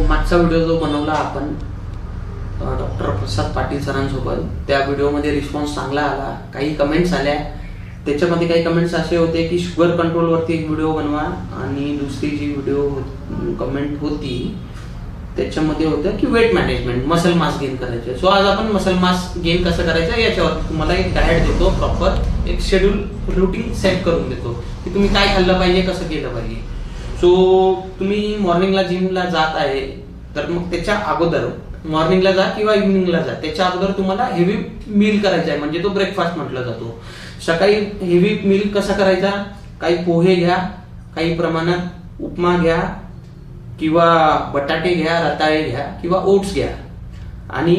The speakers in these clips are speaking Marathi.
मागचा व्हिडिओ जो बनवला आपण डॉक्टर प्रसाद पाटील सरांसोबत, त्या व्हिडिओमध्ये रिस्पॉन्स चांगला आला. काही कमेंट्स आल्या. त्याच्यामध्ये काही कमेंट्स असे होते की शुगर कंट्रोलवरती एक व्हिडिओ बनवा, आणि दुसरी जी व्हिडिओ कमेंट होती त्याच्यामध्ये होतं की weight management, muscle mass gain करायचं. सो आज आपण मसल मास गेन कसं करायचं याच्यावर तुम्हाला एक डाएट देतो, प्रॉपर एक शेड्यूल रुटीन सेट करून देतो की तुम्ही काय खाल्लं पाहिजे, कसं केलं पाहिजे. सो तुम्ही मॉर्निंगला जिमला जात आहे तर मग त्याच्या अगोदर मॉर्निंगला जा किंवा इव्हिनिंगला जा, त्याच्या अगोदर तुम्हाला हेवी मील करायचा आहे, म्हणजे तो ब्रेकफास्ट म्हटला जातो. सकाळी हेवी मील कसा करायचा, काही पोहे घ्या, काही प्रमाणात उपमा घ्या किंवा बटाटे घ्या, रताळे घ्या किंवा ओट्स घ्या, आणि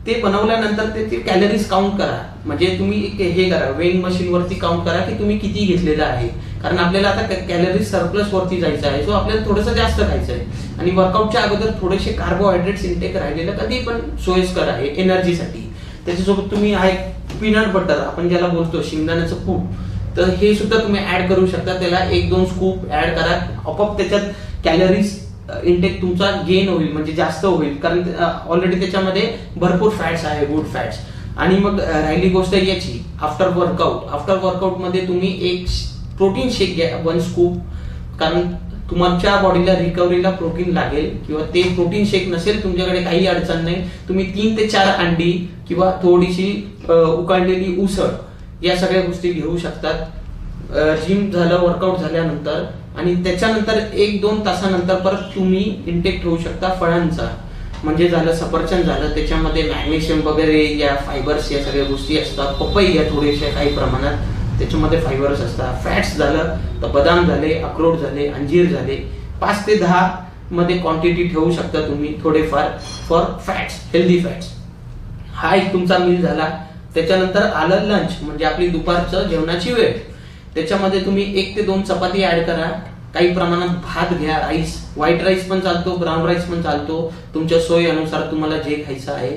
ते बनवल्यानंतर त्याचे कॅलरीज काउंट करा. म्हणजे तुम्ही हे करा, वेइंग मशीन वरती काउंट करा की तुम्ही किती घेतलेलं आहे, कारण आपल्याला आता कॅलरीज सरप्लस वरती जायचं आहे. सो आपल्याला थोडंसं जास्त खायचं आहे, आणि वर्कआउटच्या अगोदर थोडेसे कार्बोहायड्रेट्स इंटेक राहिलेलं कधी पण सोयीस्कर आहे एनर्जीसाठी. त्याच्यासोबत तुम्ही आहे पीनट बटर, आपण ज्याला बोलतो शेंगदाण्याचं कूट, तर हे सुद्धा तुम्ही ऍड करू शकता. त्याला 1-2 स्कूप ऍड करा, आपोआप त्याच्यात कॅलरीज इंटेक तुमचा गेन होईल, म्हणजे जास्त होईल, कारण ऑलरेडी त्याच्यामध्ये भरपूर फॅट्स आहे, गुड फॅट्स. आणि मग राहिली गोष्ट याची आफ्टर वर्कआउट मध्ये तुम्ही एक प्रोटीन शेक घ्या, 1 स्कूप, कारण तुमच्या बॉडीला रिकव्हरीला प्रोटीन लागेल. किंवा ते प्रोटीन शेक नसेल तुमच्याकडे काही अडचण नाही, तुम्ही 3 ते 4 अंडी किंवा थोडीशी उकळलेली उसळ या सगळ्या गोष्टी घेऊ शकतात. जिम झालं, वर्कआउट झाल्यानंतर, आणि त्याच्यानंतर 1-2 तासानंतर परत तुम्ही इंटेक ठेवू शकता फळांचा. म्हणजे झालं सफरचंद झालं, त्याच्यामध्ये मॅग्नेशियम वगैरे या फायबर्स या सगळ्या गोष्टी असतात. पपई घ्या थोडेसे काही प्रमाणात, त्याच्यामध्ये फायबर्स असतात. फॅट्स झालं तर बदाम झाले, अक्रोड झाले, अंजीर झाले, 5 ते 10 मध्ये क्वांटिटी ठेवू शकता तुम्ही थोडेफार फॉर फॅट्स, हेल्दी फॅट्स. हा एक तुमचा मील झाला. त्याच्यानंतर आलं लंच, म्हणजे आपली दुपारचं जेवणाची वेळ. त्याच्यामध्ये तुम्ही 1 ते 2 चपाती ऍड करा, काही प्रमाणात भात घ्या, राईस, व्हाईट राईस पण चालतो, ब्राऊन राईस पण चालतो, तुमच्या सोयीनुसार तुम्हाला जे खायचं आहे.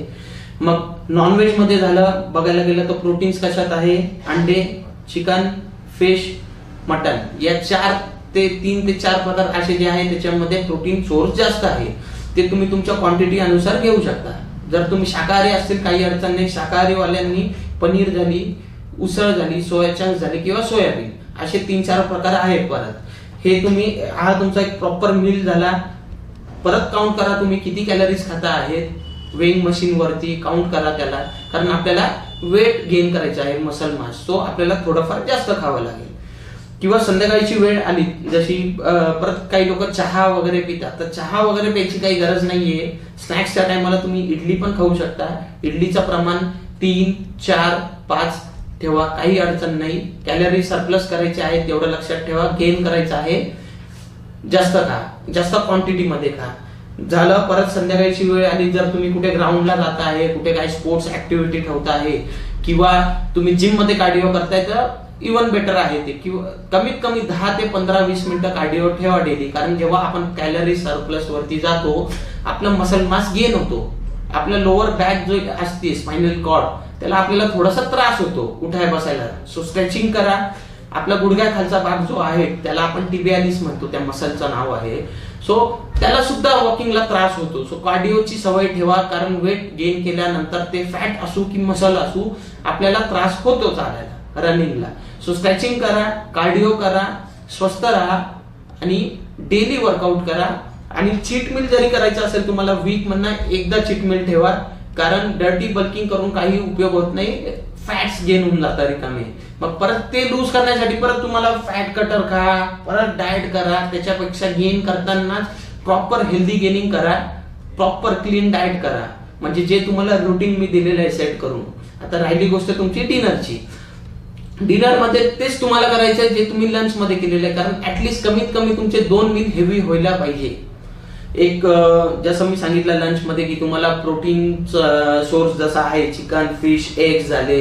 मग नॉनव्हेज मध्ये झालं, बघायला गेलं तर प्रोटीन्स कशात आहे, अंडे, चिकन, फिश, मटन, या 3 ते 4 पदार्थ असे जे आहे त्याच्यामध्ये प्रोटीन सोर्स जास्त आहे. ते तुम्ही तुमच्या क्वांटिटी अनुसार घेऊ शकता. जर तुम्ही शाकाहारी असतील काही अडचण नाही, शाकाहारी वाल्यांनी पनीर झाली, उसळ झाली, सोया चंक्स झाली किंवा सोयाबीन, असे 3-4 प्रकार आहेत. परत हे तुम्ही, हा तुमचा एक प्रॉपर मील झाला. परत काउंट करा तुम्ही किती कॅलरीज खाता आहेत, वेइंग मशीन वरती काउंट करा त्याला, कारण आपल्याला वेट गेन करायचं आहे, मसल मास. सो आपल्याला थोडंफार जास्त खावं लागेल. किंवा संध्याकाळची वेळ आली, जशी परत काही लोक चहा वगैरे पितात, तर चहा वगैरे प्यायची काही गरज नाहीये. स्नॅक्सच्या टायमाला तुम्ही इडली पण खाऊ शकता. इडलीचं प्रमाण 3, 4, 5 ठेवा, काही अडचण नाही. कॅलरी सरप्लस करायचे आहे तेवढं लक्षात ठेवा. गेन करायचं आहे, जास्त खा, जास्त क्वांटिटी मध्ये खा. झालं. परत संध्याकाळची वेळ आली, जर तुम्ही कुठे ग्राउंडला जाता आहे, कुठे काही स्पोर्ट्स ऍक्टिव्हिटी ठेवता आहे, किंवा तुम्ही जिम मध्ये कार्डिओ करताय, तर इव्हन बेटर आहे ते. किंवा कमीत कमी 10 ते 15-20 मिनिटं कार्डिओ ठेवा डेली, कारण जेव्हा आपण कॅलरी सरप्लस वरती जातो, आपला मसल मास गेन होतो. आपला लोअर बॅक जो असते, स्पायनल कॉर्ड, त्याला आपल्याला थोडासा त्रास होतो उठाय बसायला. सो स्ट्रेचिंग करा. आपला गुडघ्या खालचा भाग जो आहे त्याला आपण टिबियालिस म्हणतो, त्या मसलचं नाव आहे. सो त्याला सुद्धा वॉकिंगला त्रास होतो. सो कार्डिओची सवय ठेवा, कारण वेट गेन केल्यानंतर ते फॅट असू की मसल असू, आपल्याला त्रास होतो चालायला, रनिंगला. सो स्ट्रेचिंग करा, कार्डिओ करा, स्वस्थ राहा, आणि डेली वर्कआउट करा. आणि चीट मील जरी करायचं असेल तुम्हाला, वीक मधनं एकदा चीट मील ठेवा, कारण डर्टी बल्किंग करून काही उपयोग होत नाही. फॅट्स गेन होऊन जातात रिकामे. मग परत ते लूज करण्यासाठी परत तुम्हाला फॅट कटर खा, परत डाएट करा. त्याच्यापेक्षा गेन करतानाच प्रॉपर हेल्दी गेनिंग करा, प्रॉपर क्लीन डाएट करा, म्हणजे जे तुम्हाला रुटीन मी दिलेलं आहे सेट करून. आता राहिली गोष्ट तुमची डिनरची. डिनर मध्ये तेच तुम्हाला करायचं आहे जे तुम्ही लंच मध्ये केलेलं आहे, कारण ऍटलीस्ट कमीत कमी तुमचे 2 मील हेवी व्हायला पाहिजे. एक जसं मी सांगितलं लंच मध्ये की तुम्हाला प्रोटीन सोर्स जसा आहे, चिकन, फिश, एग्स झाले,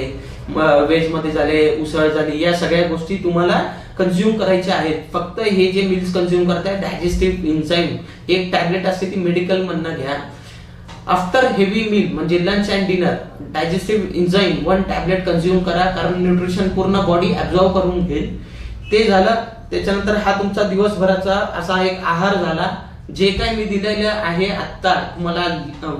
व्हेज मध्ये झाले, उसळ झाली, या सगळ्या गोष्टी तुम्हाला कंझ्युम करायच्या आहेत. फक्त हे जे मिल्स कंझ्युम करताय, डायजेस्टिव्ह एन्झाईम एक टॅबलेट असते, ती मेडिकल मधनं घ्या. आफ्टर हेवी मील म्हणजे lunch and dinner, digestive enzyme 1 tablet consume करा, कारण न्यूट्रिशन पूर्ण बॉडी ऍब्झॉर्ब करून घेईल. ते झालं. त्याच्यानंतर हा तुमचा दिवसभराचा असा एक आहार झाला. जे काही मी दिलेलं आहे आता तुम्हाला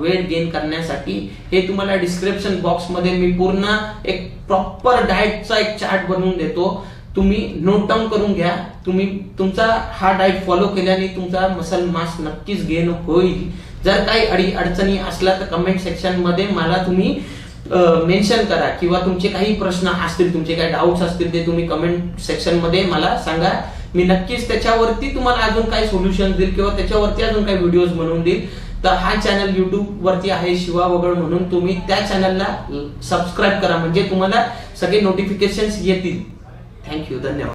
वेट गेन करण्यासाठी, हे तुम्हाला डिस्क्रिप्शन बॉक्स मध्ये मी पूर्ण एक प्रॉपर डाएटचा एक चार्ट बनवून देतो. तुम्ही नोट डाऊन करून घ्या. तुम्ही तुमचा हा डाएट फॉलो केल्याने तुमचा मसल मास नक्कीच गेन होईल. जर काही अडचणी असल्या तर कमेंट सेक्शन मध्ये मला तुम्ही मेन्शन करा, किंवा तुमचे काही प्रश्न असतील, तुमचे काही डाऊट्स असतील ते तुम्ही कमेंट सेक्शन मध्ये मला सांगा. मी नक्कीच त्याच्यावरती तुम्हाला अजून काही सोल्युशन देईल, किंवा त्याच्यावरती अजून काही व्हिडिओज बनवून देईल. तर हा चॅनल युट्यूब वरती आहे शिवा वगळ म्हणून, तुम्ही त्या चॅनलला सबस्क्राईब करा, म्हणजे तुम्हाला सगळे नोटिफिकेशन्स येतील. थँक्यू, धन्यवाद.